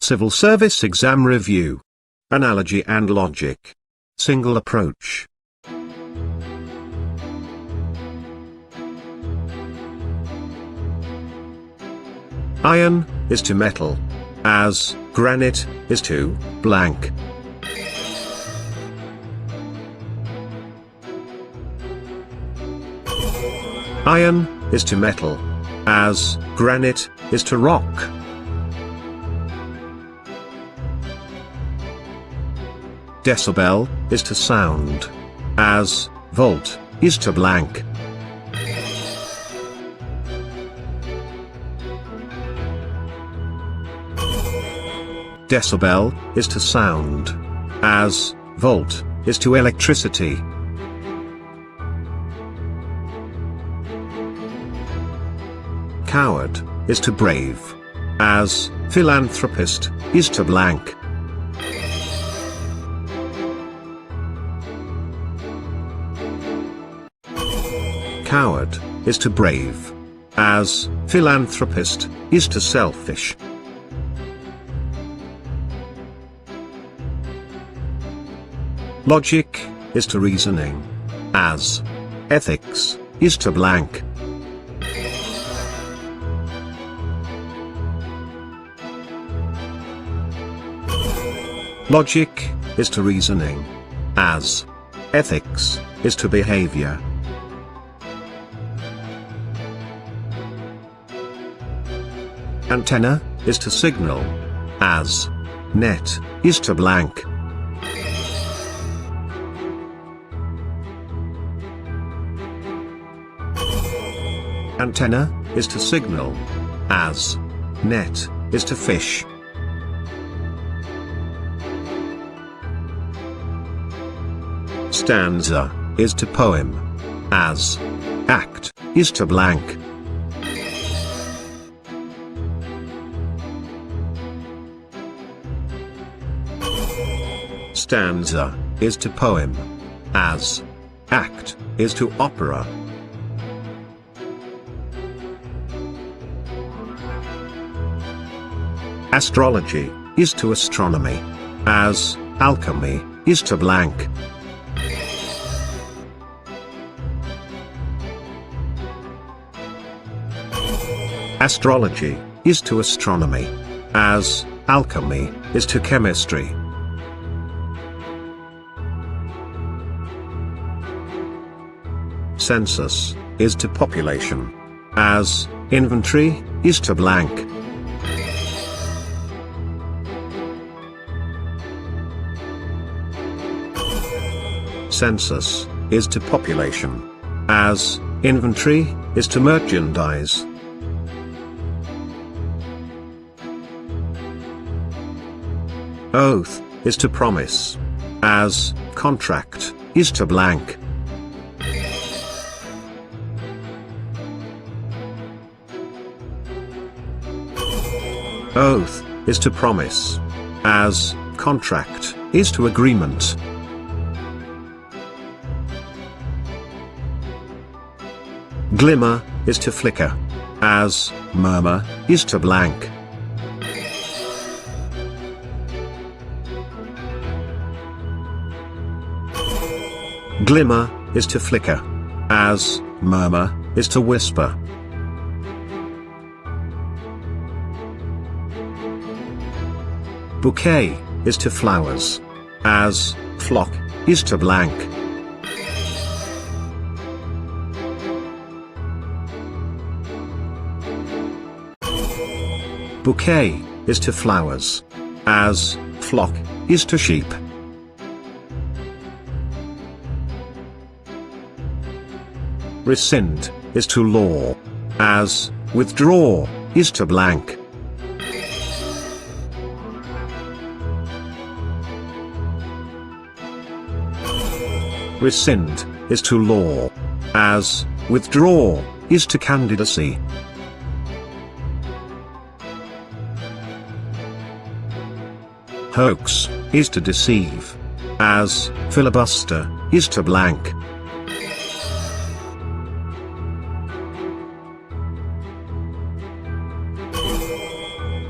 Civil Service Exam Review. Analogy and Logic. Single Approach. Iron is to metal, as granite is to blank. Iron is to metal, as granite is to rock. Decibel is to sound, as volt is to blank. Decibel is to sound, as volt is to electricity. Coward is to brave, as philanthropist is to blank. Coward is to brave, as philanthropist is to selfish. Logic is to reasoning, as ethics is to blank. Logic is to reasoning, as ethics is to behavior. Antenna is to signal, as net is to blank. Antenna is to signal, as net is to fish. Stanza is to poem, as act is to blank. Stanza is to poem, as act is to opera. Astrology is to astronomy, as alchemy is to blank. Astrology is to astronomy, as alchemy is to chemistry. Census is to population, as inventory is to blank. Census is to population, as inventory is to merchandise. Oath is to promise, as contract is to blank. Oath is to promise, as contract is to agreement. Glimmer is to flicker, as murmur is to blank. Glimmer is to flicker, as murmur is to whisper. Bouquet is to flowers, as flock is to blank. Bouquet is to flowers, as flock is to sheep. Rescind is to law, as withdraw is to blank. Rescind is to law, as withdraw is to candidacy. Hoax is to deceive, as filibuster is to blank.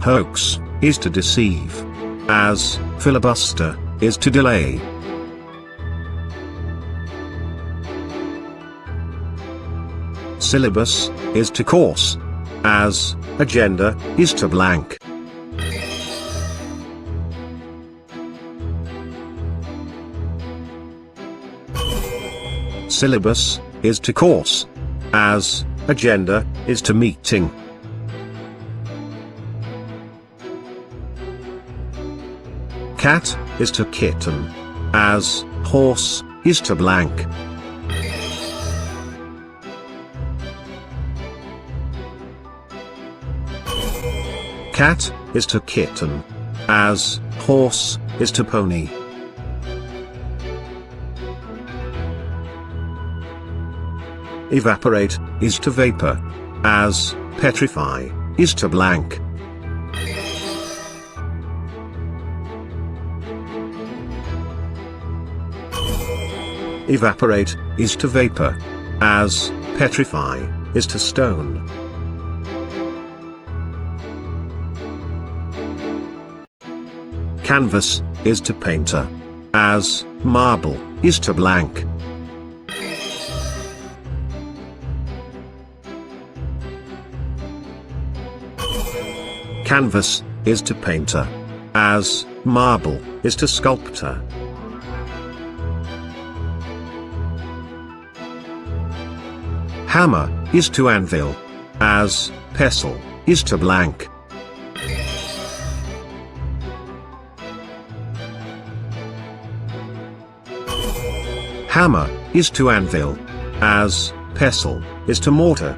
Hoax is to deceive, as filibuster is to delay. Syllabus is to course, as agenda is to blank. Syllabus is to course, as agenda is to meeting. Cat is to kitten, as horse is to blank. Cat is to kitten, as horse is to pony. Evaporate is to vapor, as petrify is to blank. Evaporate is to vapor, as petrify is to stone. Canvas is to painter, as marble is to blank. Canvas is to painter, as marble is to sculptor. Hammer is to anvil, as pestle is to blank. Hammer is to anvil, as pestle is to mortar.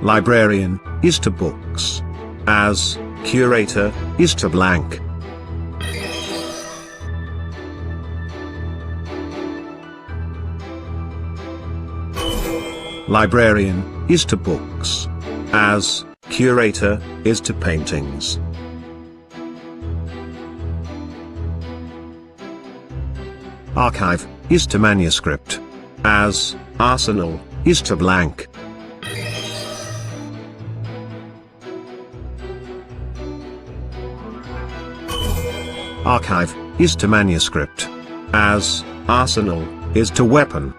Librarian is to books, as curator is to blank. Librarian is to books, as curator is to paintings. Archive is to manuscript, as arsenal is to blank. Archive is to manuscript, as arsenal is to weapon.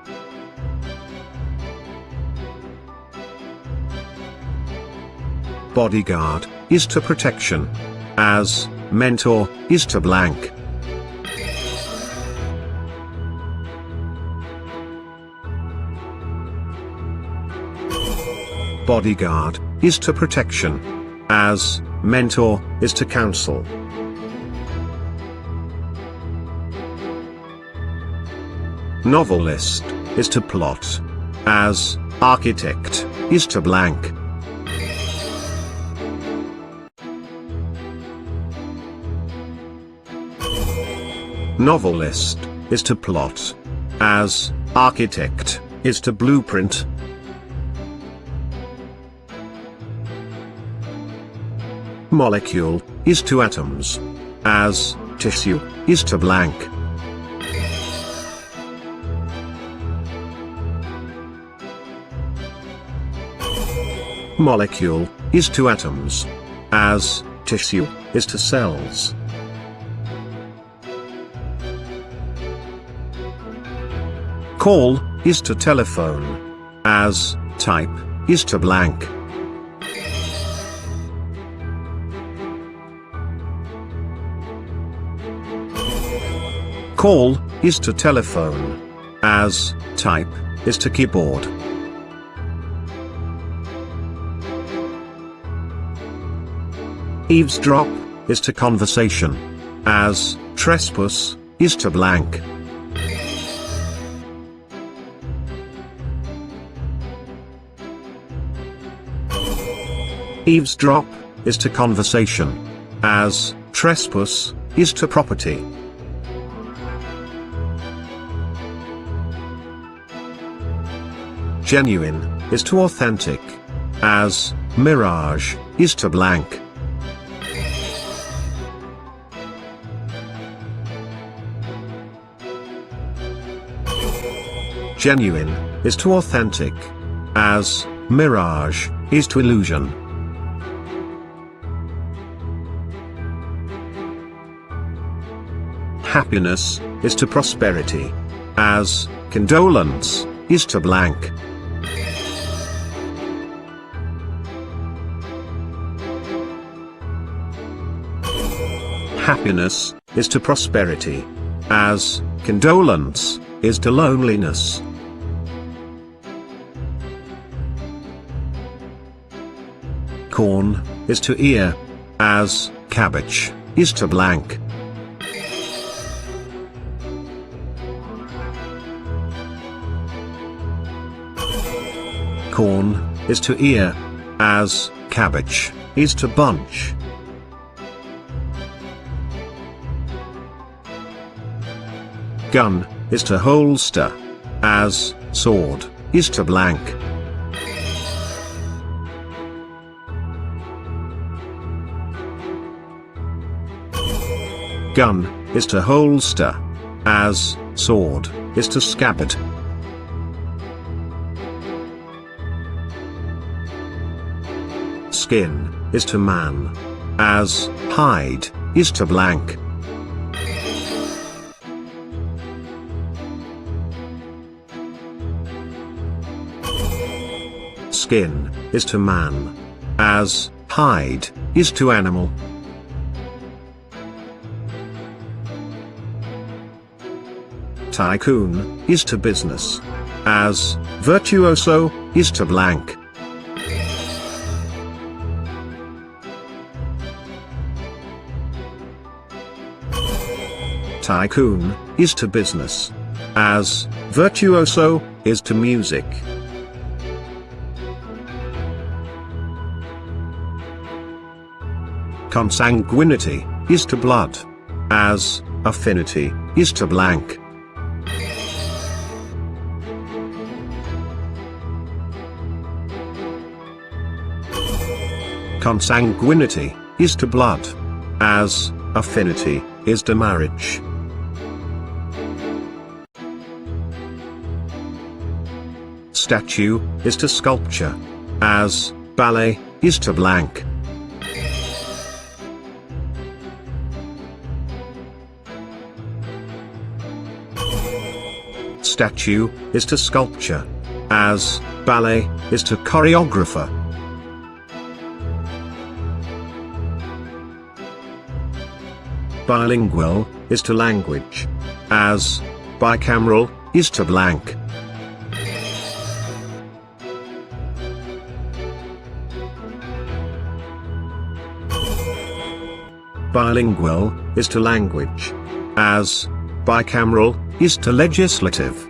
Bodyguard is to protection, as mentor is to blank. Bodyguard is to protection, as mentor is to counsel. Novelist is to plot, as architect is to blank. Novelist is to plot, as architect is to blueprint. Molecule is to atoms, as tissue is to blank. Molecule is to atoms, as tissue is to cells. Call is to telephone, as type is to blank. Call is to telephone, as type is to keyboard. Eavesdrop is to conversation, as trespass is to blank. Eavesdrop is to conversation, as trespass is to property. Genuine is to authentic, as mirage is to blank. Genuine is to authentic, as mirage, is to illusion. Happiness, is to prosperity, as, condolence, is to blank. Happiness, is to prosperity, as, condolence, is to loneliness. Corn, is to ear, as, cabbage, is to blank. Corn, is to ear, as, cabbage, is to bunch. Gun, is to holster, as, sword, is to blank. Gun, is to holster, as, sword, is to scabbard. Skin, is to man, as, hide, is to blank. Skin, is to man, as, hide, is to animal. Tycoon, is to business, as, virtuoso, is to blank. Tycoon, is to business, as, virtuoso, is to music. Consanguinity, is to blood, as, affinity, is to blank. Consanguinity, is to blood, as, affinity, is to marriage. Statue, is to sculpture, as, ballet, is to blank. Statue, is to sculpture, as, ballet, is to choreographer. Bilingual, is to language, as, bicameral, is to blank. Bilingual, is to language, as, bicameral, is to legislative.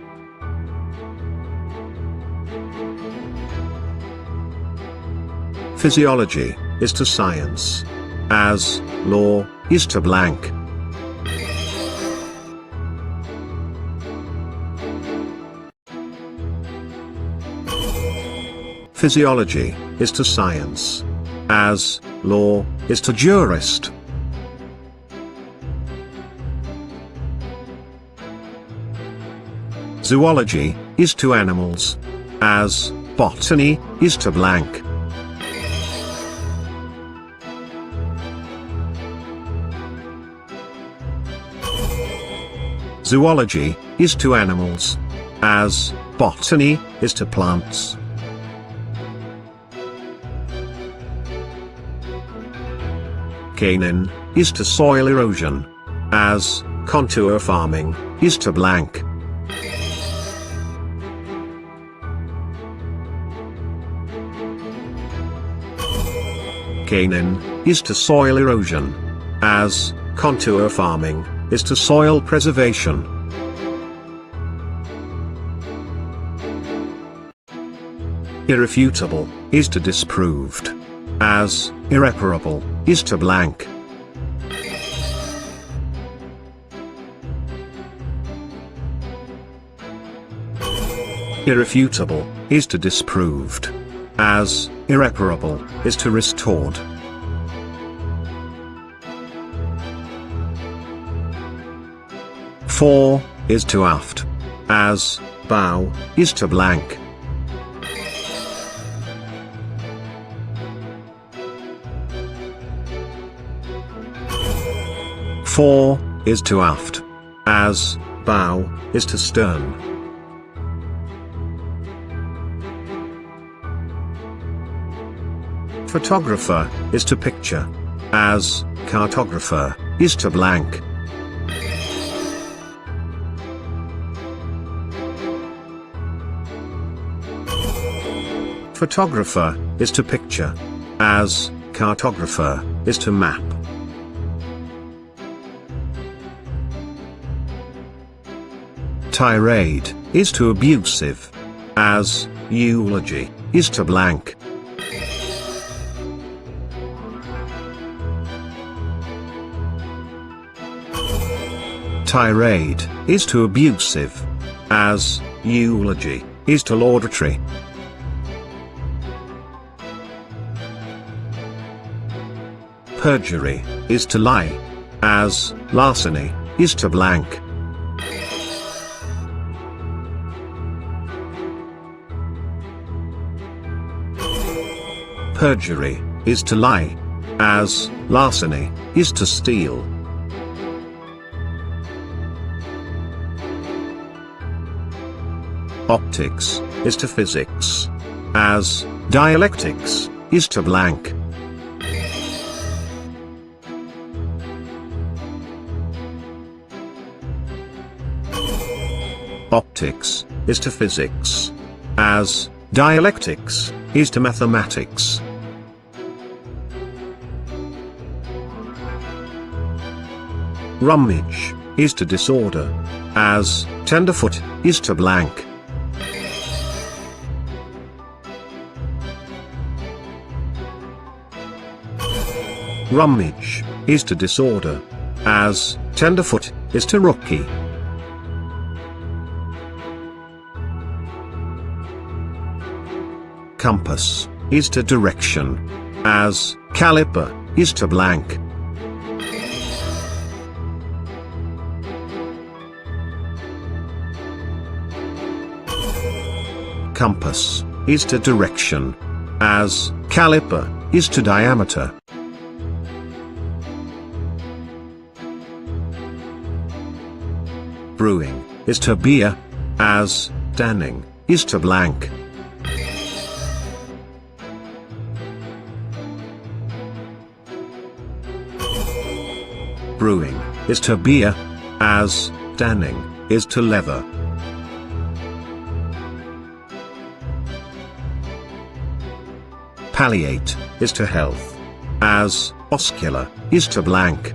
Physiology, is to science, as, law, is to blank. Physiology, is to science, as, law, is to jurist. Zoology, is to animals, as, botany, is to blank. Zoology, is to animals, as, botany, is to plants. Canaan, is to soil erosion, as, contour farming, is to blank. Canaan, is to soil erosion, as, contour farming, is to soil preservation. Irrefutable, is to disproved, as, irreparable, is to blank. Irrefutable, is to disproved, as, irreparable, is to restored. Fore, is to aft, as, bow, is to blank. Fore is to aft, as bow is to stern. Photographer is to picture, as cartographer is to blank. Photographer is to picture, as cartographer is to map. Tirade is to abusive, as eulogy is to blank. Tirade is to abusive, as eulogy is to laudatory. Perjury is to lie, as larceny is to blank. Perjury is to lie, as larceny is to steal. Optics is to physics, as dialectics is to blank. Optics is to physics, as dialectics is to mathematics. Rummage is to disorder, as tenderfoot is to blank. Rummage is to disorder, as tenderfoot is to rookie. Compass is to direction, as caliper is to blank. Compass is to direction, as caliper is to diameter. Brewing is to beer, as danning is to blank. Brewing is to beer, as danning is to leather. Palliate is to health, as oscular is to blank.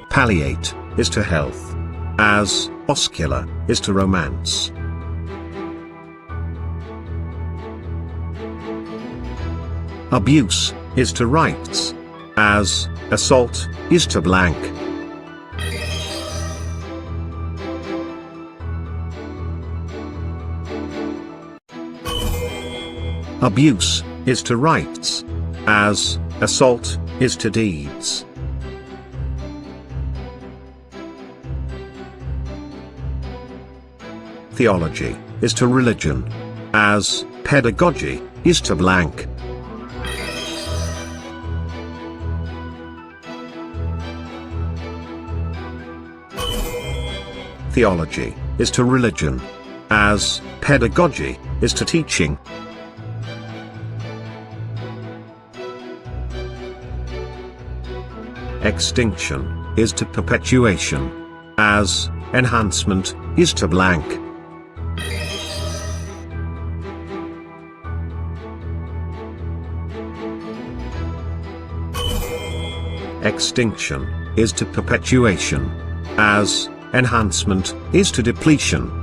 Palliate is to health, as oscular is to romance. Abuse is to rights, as assault is to blank. Abuse is to rights, as assault is to deeds. Theology is to religion, as pedagogy is to blank. Theology is to religion, as pedagogy is to teaching. Extinction is to perpetuation, as enhancement is to blank. Extinction is to perpetuation, as enhancement is to depletion.